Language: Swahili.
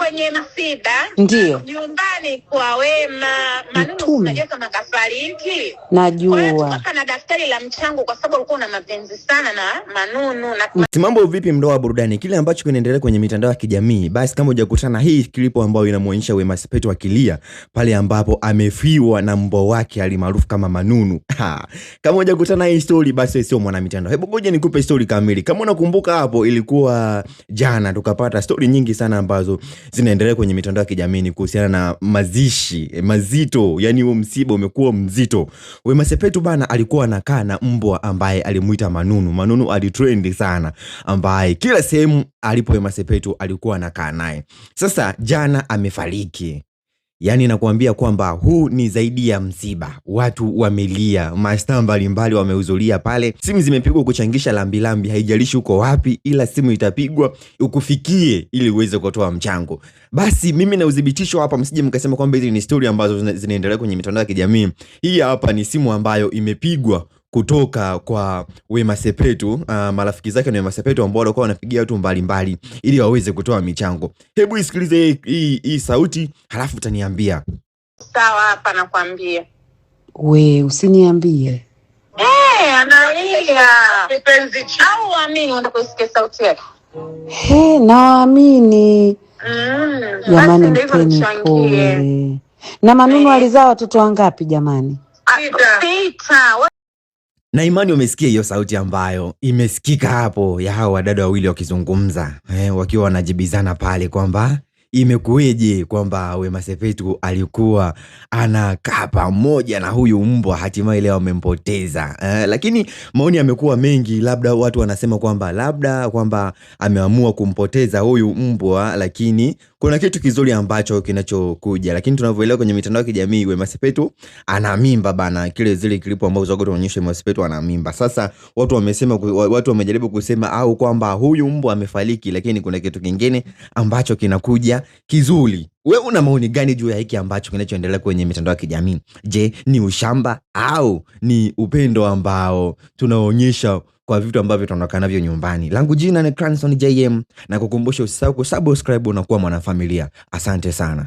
kwenye msiba. Ndio. Nyumbani kwa Wema. Manunu unajua kama kafariki. Najua. Kwa hiyo tukaka na daftari la mchango kwa sababu alikuwa na mapenzi sana na Manunu na Mambo vipi mdoa wa burudani? Kile ambacho kinaendelea kwenye mitandao ya kijamii, basi kama hujakutana hii klipu ambayo inamuonyesha Wema Sepetu akilia pale ambapo amefiwa na mbwa wake alimaarufu kama Manunu. Kama hujakutana hii story basi sio mwana mitandao. Hebu ngoja nikupe story kamili. Kama unakumbuka hapo ilikuwa jana tukapata story nyingi sana ambazo zinaendelea kwenye mitandao ya kijamii kuhusiana na mazishi mazito, yani huo msiba umekuwa mzito. Wema Sepetu bana alikuwa anakaa na mbwa ambaye alimuita Manunu. Manunu alitrend sana, ambaye kila sehemu alipo Wema Sepetu alikuwa anakaa naye. Sasa jana amefariki. Yani nakuambia kwamba huu ni zaidi ya msiba. Watu wamelia, mastaa mbalimbali wamehudhuria pale. Simu zimepigwa kuchangisha lambi, haijalishi uko wapi, ila simu itapigwa ukufikie ili uweze kutoa mchango. Basi mimi na udhibitisho hapa, msije mkasema kwamba hizi ni story ambazo zinaendelea kwenye mitandao ya kijamii. Hii hapa ni simu ambayo imepigwa kutoka kwa Wema Sepetu, marafiki zake na Wema Sepetu ambao walikuwa wanapigia watu mbalimbali ili waweze kutoa michango. Hebu isikilize hii sauti halafu utaniambia. Sawa, hapa nakwambia. We usiniambie. Analia. Kipenzi au amini unataka kusikia sauti yake? Naamini. Jamani mpeni pole. Na Manunu alizaa watoto wangapi jamani? 6. Na imani umesikia hiyo sauti ambayo imesikika hapo ya hao wadada wawili wakizungumza, wakiwa wanajibizana pale kwamba imekueje kwamba Wema Sepetu alikuwa anakaa pamoja na huyu mbwa, hatimaye leo amempoteza. Lakini maoni yamekuwa mengi, labda watu wanasema kwamba ameamua kumpoteza huyu mbwa, lakini kuna kitu kizuri ambacho kinachokuja. Lakini tunavyoelewa kwenye mitandao ya kijamii, Wema Sepetu ana mimba bana. Zile klipu ambazo zote tunaonyesha Wema Sepetu ana mimba. Sasa watu wamejaribu kusema au kwamba huyu mbwa amefariki, lakini kuna kitu kingine ambacho kinakuja kizuri. Wewe una maoni gani juu ya hiki ambacho kinachoendelea kwenye mitandao ya kijamii? Je, ni ushamba au ni upendo ambao tunaonyesha kwa vitu ambavyo tunakaa navyo nyumbani? Langu jina ni Cranson JM, na kukumbusha usisahau kusubscribe na kuwa mwanafamilia. Asante sana.